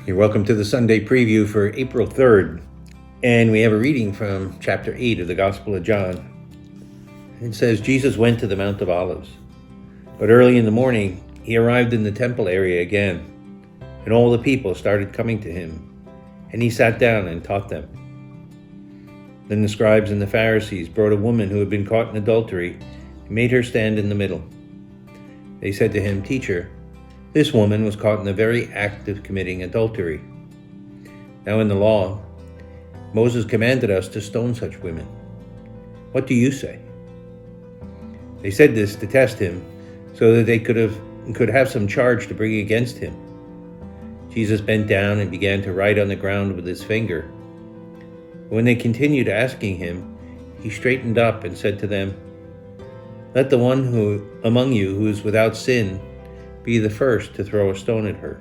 You're welcome to the Sunday preview for April 3rd, and we have a reading from chapter 8 of the Gospel of John. It says, Jesus went to the Mount of Olives, but early in the morning he arrived in the temple area again, and all the people started coming to him, and he sat down and taught them. Then the scribes and the Pharisees brought a woman who had been caught in adultery and made her stand in the middle. They said to him, "Teacher, this woman was caught in the very act of committing adultery. Now in the law, Moses commanded us to stone such women. What do you say?" They said this to test him, so that they could have some charge to bring against him. Jesus bent down and began to write on the ground with his finger. When they continued asking him, he straightened up and said to them, "Let the one among you who is without sin be the first to throw a stone at her."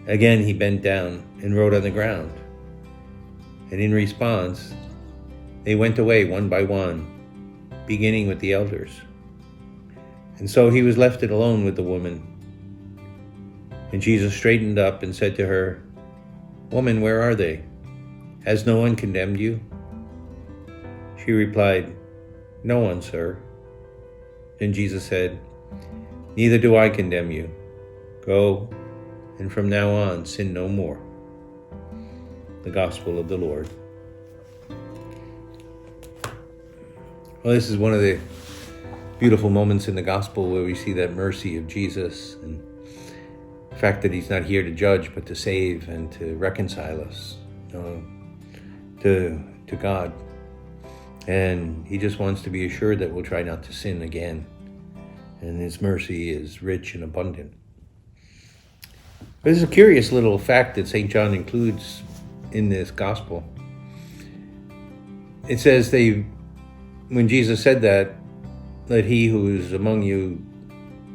Again he bent down and wrote on the ground. And in response, they went away one by one, beginning with the elders. And so he was left alone with the woman. And Jesus straightened up and said to her, "Woman, where are they? Has no one condemned you?" She replied, "No one, sir." Then Jesus said, "Neither do I condemn you. Go, and from now on sin no more." The Gospel of the Lord. Well, this is one of the beautiful moments in the Gospel where we see that mercy of Jesus and the fact that he's not here to judge but to save and to reconcile us to God. And he just wants to be assured that we'll try not to sin again. And his mercy is rich and abundant. There's a curious little fact that St. John includes in this gospel. It says when Jesus said that, "Let he who is among you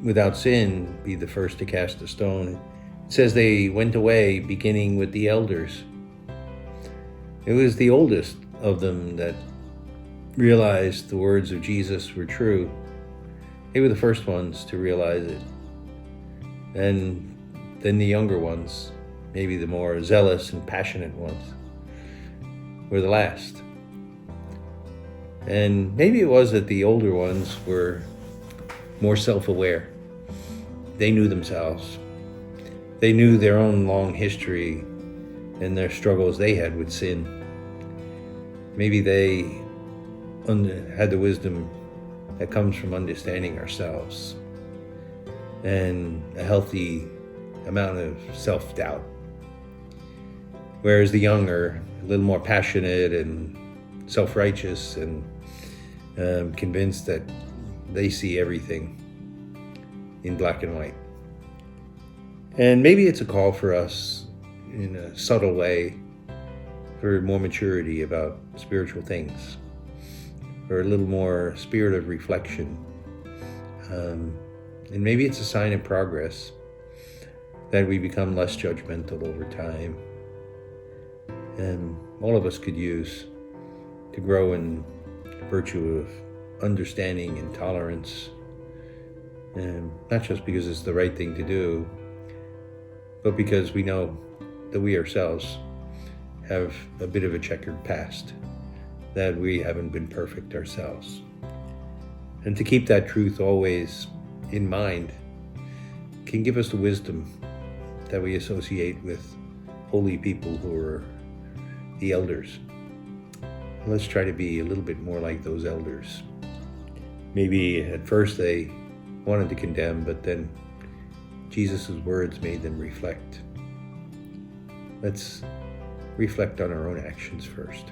without sin be the first to cast a stone," it says they went away beginning with the elders. It was the oldest of them that realized the words of Jesus were true. They were the first ones to realize it. And then the younger ones, maybe the more zealous and passionate ones, were the last. And maybe it was that the older ones were more self-aware. They knew themselves. They knew their own long history and their struggles they had with sin. Maybe they had the wisdom that comes from understanding ourselves and a healthy amount of self-doubt. Whereas the young are a little more passionate and self-righteous and convinced that they see everything in black and white. And maybe it's a call for us in a subtle way for more maturity about spiritual things, or a little more spirit of reflection. And maybe it's a sign of progress that we become less judgmental over time. And all of us could use to grow in virtue of understanding and tolerance, and not just because it's the right thing to do, but because we know that we ourselves have a bit of a checkered past, that we haven't been perfect ourselves. And to keep that truth always in mind can give us the wisdom that we associate with holy people who are the elders. Let's try to be a little bit more like those elders. Maybe at first they wanted to condemn, but then Jesus' words made them reflect. Let's reflect on our own actions first.